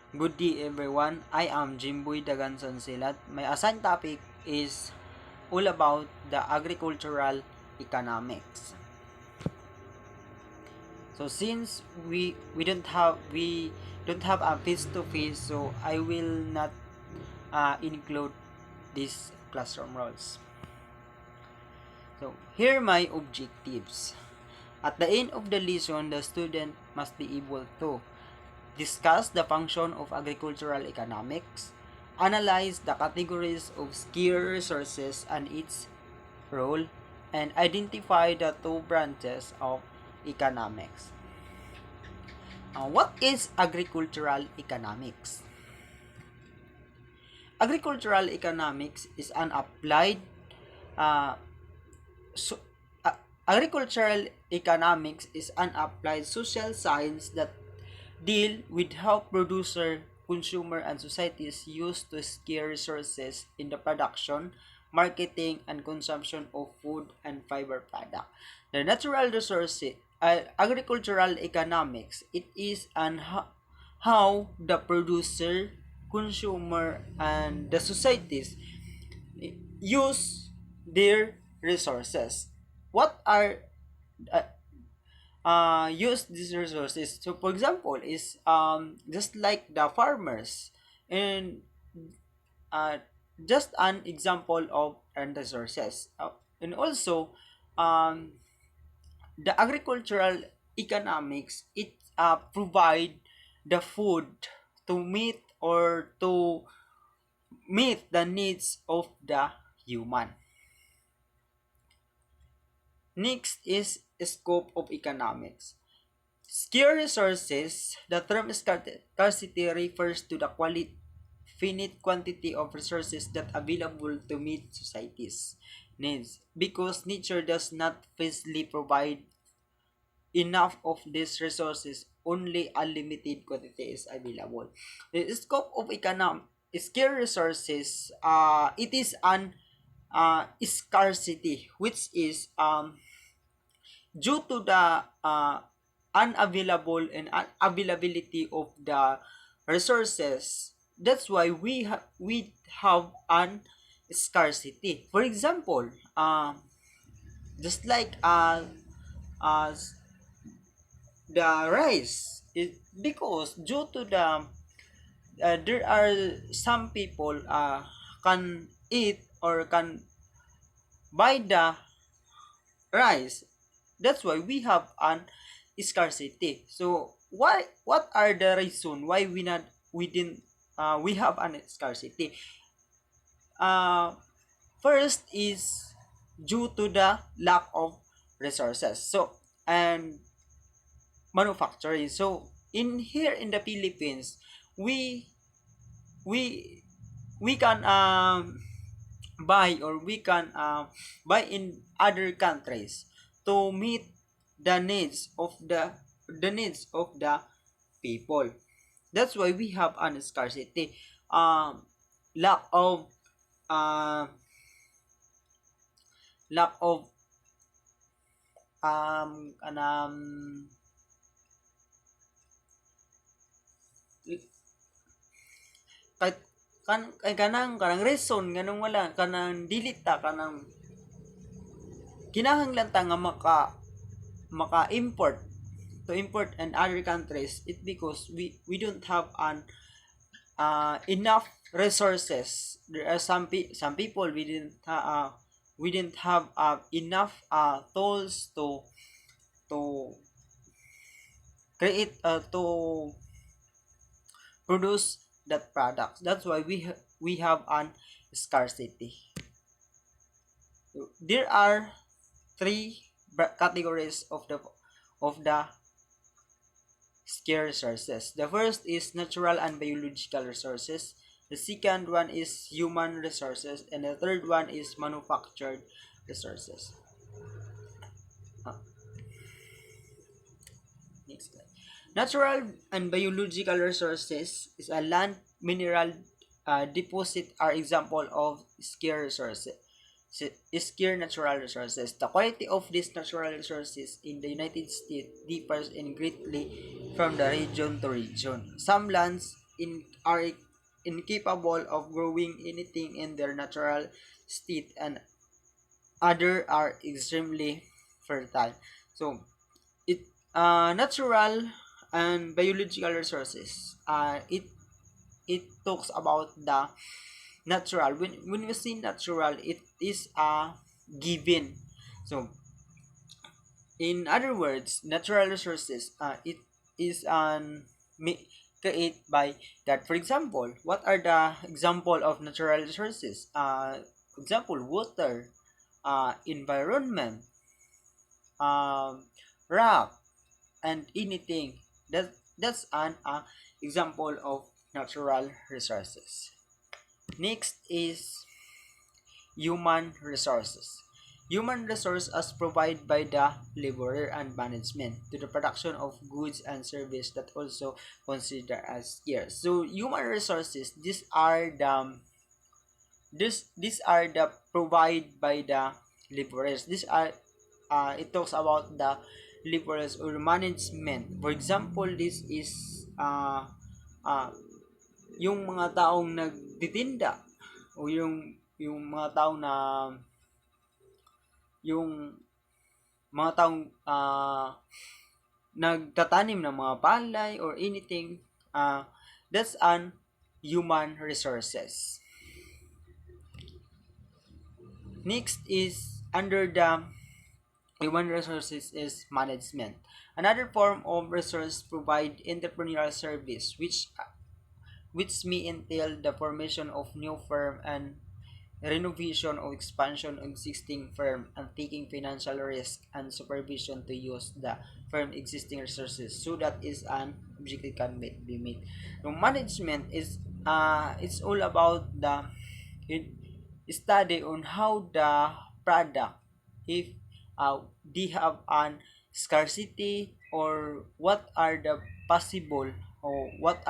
Good day everyone, I am Jimboy Daganson Silat. My assigned topic is all about the agricultural economics. So since we don't have a face to face, so I will not include these classroom roles. So here are my objectives. At the end of the lesson, the student must be able to discuss the function of agricultural economics, analyze the categories of scarce resources and its role, and identify the two branches of economics. What is agricultural economics? Agricultural economics is an applied uh, so, agricultural economics is an applied social science that deal with how producer, consumer, and societies use to scarce resources in the production, marketing, and consumption of food and fiber product. The natural resources, agricultural economics, it is an how the producer, consumer, and the societies use their resources. What are uh, use these resources? So for example is just like the farmers, and uh, just an example of earned resources, and also um, the agricultural economics, it provide the food to meet or to meet the needs of the human. Next is scope of economics. Scarce resources, the term scarcity refers to the finite quantity of resources that available to meet society's needs, because nature does not physically provide enough of these resources, only a limited quantity is available. The scope of scarce resources, it is an scarcity, which is due to the unavailable and unavailability of the resources. That's why we have an scarcity. For example, just like uh, the rice, because due to the there are some people can eat or can buy the rice. That's why we have an scarcity. So what are the reason why we didn't we have an scarcity? Uh, First is due to the lack of resources. So and manufacturing. So in here in the Philippines, we we we can buy, or we can buy in other countries to meet the needs of the people. That's why we have an scarcity, lack of uh, lack of um kanang kahit kanang reason nganong wala kanang dilita kanang kinahanglan ta nga maka-import to import in other countries. It because we don't have an enough resources. There are some people we didn't have enough tools to create to produce that product. That's why we have an scarcity. There are three categories of the scarce resources. The first is natural and biological resources. The second one is human resources, and the third one is manufactured resources. Uh, Next slide. Natural and biological resources is a land, mineral, deposit are example of scarce resources. Scarce natural resources. The quality of these natural resources in the United States differs in greatly from the region to region. Some lands are incapable of growing anything in their natural state, and other are extremely fertile. So it natural and biological resources. It talks about the natural. When we say natural, it is a given. So in other words, natural resources, it is created by God. For example, what are the example of natural resources? For example, water, environment, um, rock, and anything. That's an example of natural resources. Next is human resources. Human resources as provided by the laborer and management to the production of goods and service that also considered as scarce. So human resources, these are the provided by the laborers. These are it talks about the laborers or management. For example, this is uh, yung mga taong nagtitinda, o yung mga taong na yung mga taong nagtatanim ng mga palay or anything, that's an human resources. Next is under the human resources is management. Another form of resource provide entrepreneurial service which may entail the formation of new firm and renovation or expansion of existing firm, and taking financial risk and supervision to use the firm existing resources so that is an objective can be met. The management is it's all about the study on how the product, if they have an scarcity, or what are the possible, or what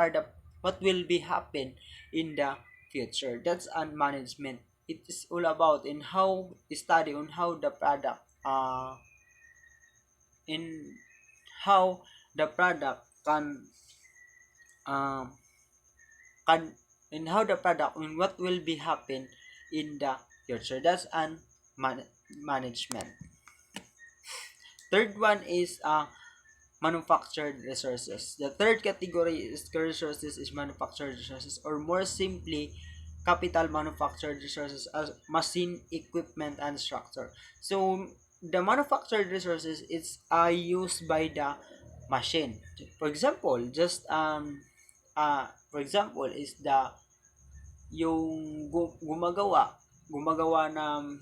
will be happen in the future. That's an management. It is all about in how study on how the product in how the product um can in how the product in what will be happen in the future. That's an management. Third one is manufactured resources. The third category is resources is manufactured resources, or more simply capital manufactured resources as machine, equipment, and structure. So the manufactured resources is used by the machine. For example, for example is yung gumagawa ng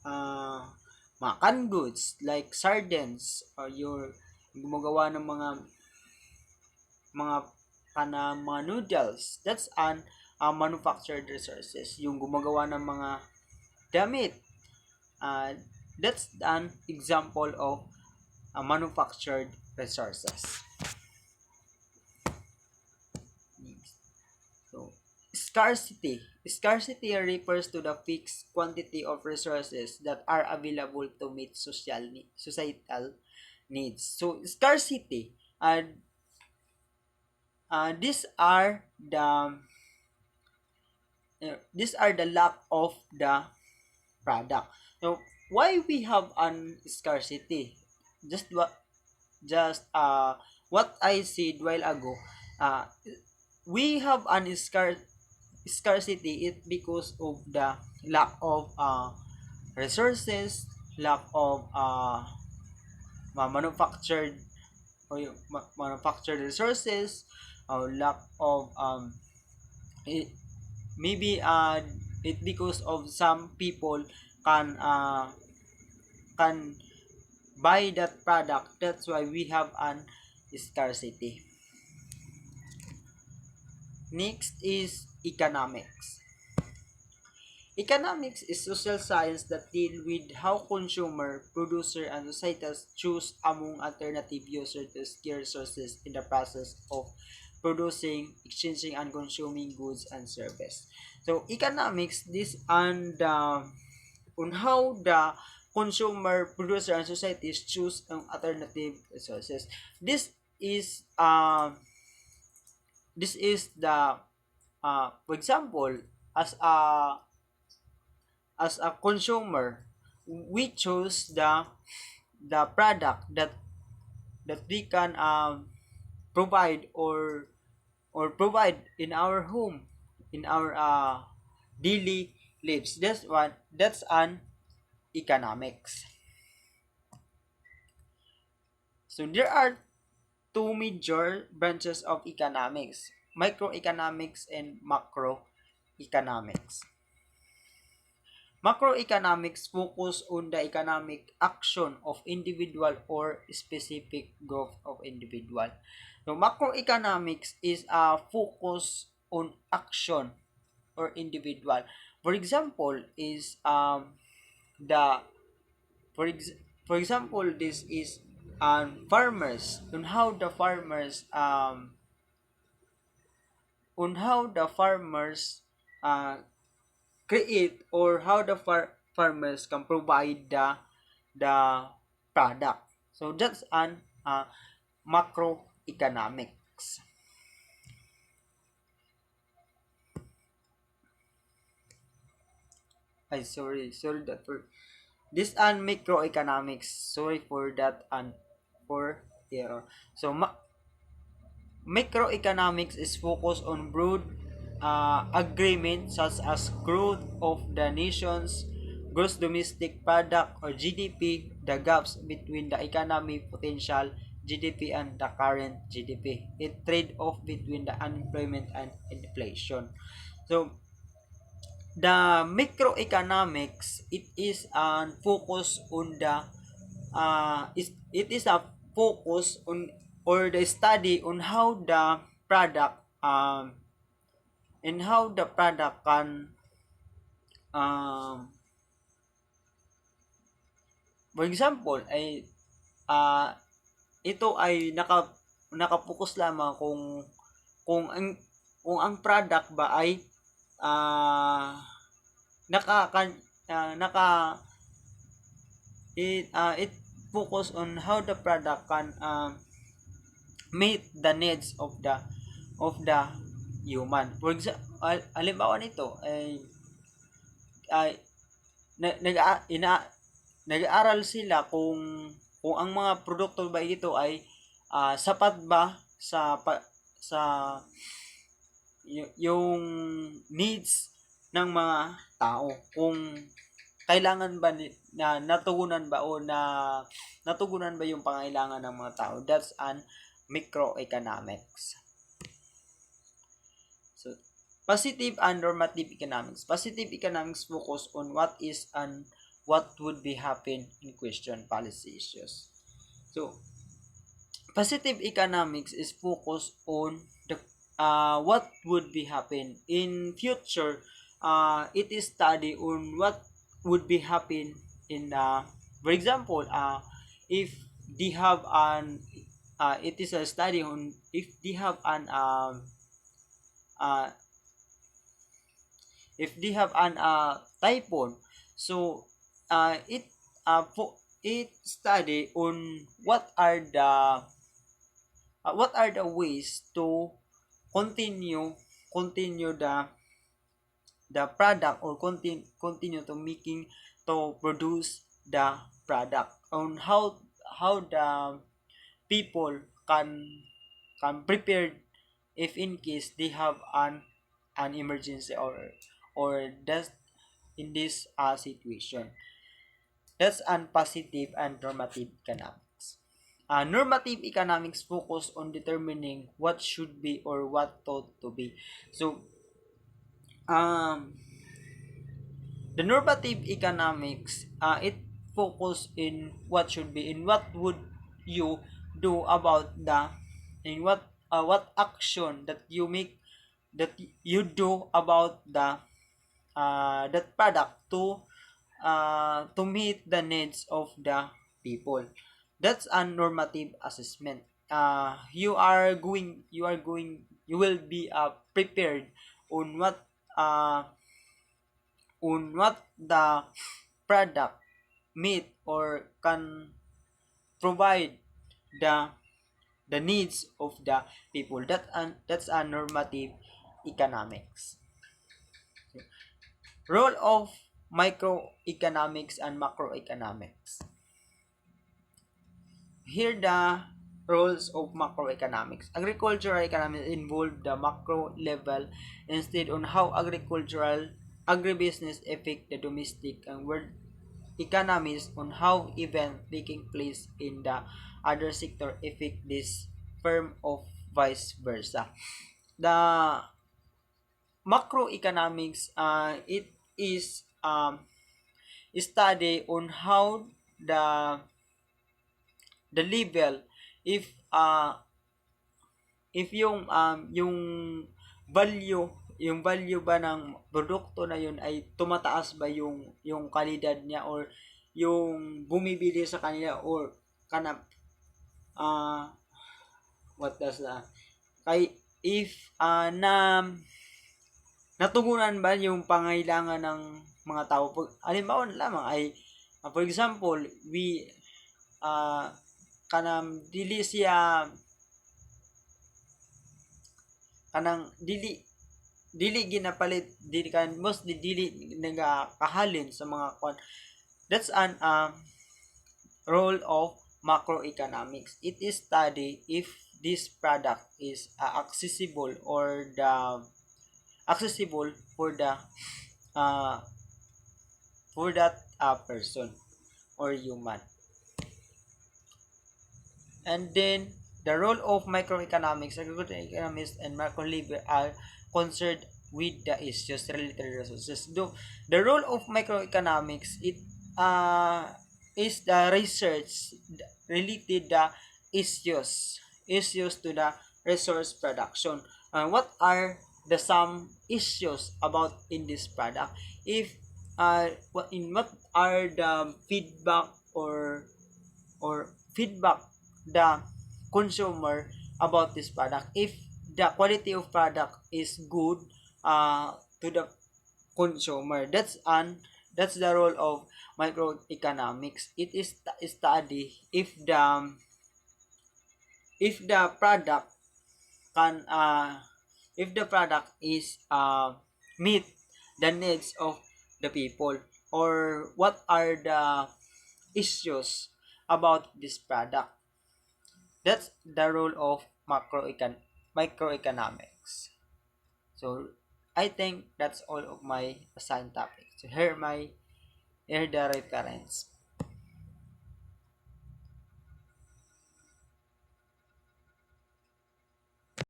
uh, mga canned goods like sardines, or your gumagawa ng mga mga noodles. That's an manufactured resources. Yung gumagawa ng mga damit, uh, that's an example of manufactured resources. So scarcity refers to the fixed quantity of resources that are available to meet societal needs. So scarcity, these are the lack of the product. So why we have an scarcity? Just what I said while ago. We have an scarcity it because of the lack of resources, lack of manufactured manufactured resources, or lack of it, maybe it because of some people can can buy that product. That's why we have an scarcity. Next is economics. Economics is social science that deal with how consumer, producer, and societies choose among alternative users to scarce resources in the process of producing, exchanging, and consuming goods and service. So economics, this on how the consumer, producer, and societies choose alternative resources. This is this is the for example, as a consumer, we choose the product that we can provide or provide in our home, in our daily lives. That's an economics. So there are two major branches of economics: microeconomics and macroeconomics. Macroeconomics focus on the economic action of individual or specific group of individual. So macroeconomics is a focus on action or individual. For example, is the for ex- for example, this is farmers, on how the farmers uh, create, or how the farmers can provide the product. So that's an macroeconomics. I sorry that for this and microeconomics. Sorry for that and for error. So microeconomics is focused on broad agreements such as growth of the nation's gross domestic product or GDP, the gaps between the economy potential GDP and the current GDP, a trade-off between the unemployment and inflation. So the microeconomics, it is focus on the it is a focus on, or the study on how the product and how the product can um for example ay uh, ito ay nakapokus lamang kung ang kung ang product ba ay uh, naka kan, naka it focus on how the product can meet the needs of the human. For example, halimbawa nito ay na, nag ina nag-aaral sila kung ang mga produkto ba ito ay sapat ba sa yung needs ng mga tao, kung kailangan ba na natugunan ba o na natugunan ba yung pangailangan ng mga tao. That's an microeconomics. So positive and normative economics. Positive economics focus on what is and what would be happen in question policy issues. So positive economics is focused on the what would be happen in future. It is study on what would be happen in for example, if they have an it is a study on if they have an uh, typhoon. So it study on what are the ways to continue continue the product, or continue to making to produce the product, on how the people can prepare if in case they have an emergency, or that's in this situation. That's an positive and normative economics. Normative economics focus on determining what should be or what thought to be. So um the normative economics, it focus in what should be, in what would you do about the, in what action that you make, that you do about the that product to meet the needs of the people. That's a normative assessment. You will be prepared on what the product meet or can provide the the needs of the people. That's a normative economics. Role of microeconomics and macroeconomics. Here the roles of macroeconomics. Agricultural economics involve the macro level instead on how agribusiness affect the domestic and world economies on how event taking place in the other sector affect this firm of vice versa. The macroeconomics it is study on how the the level if yung value ba ng produkto na yun ay tumataas ba yung kalidad niya or yung bumibili sa kanila or kana uh, what does that kay if na natugunan ba yung pangailangan ng mga tao. Halimbawa lamang ay for example we kanang dili siya kanang dili ginapalit dili kan most dili nagakahalin sa mga kwan. That's an role of macroeconomics. It is study if this product is accessible or the accessible uh, for that person or human. And then the role of microeconomics, agricultural economics, and macro labor are concerned with the issues related to resources. The role of microeconomics is the research related the issues to the resource production. What are the some issues about in this product? If what are the feedback or feedback the consumer about this product? If the quality of product is good to the consumer, that's the role of microeconomics. It is study if the product can if the product is meet the needs of the people or what are the issues about this product. That's the role of microeconomics. So I think that's all of my assigned topics. So here the reference.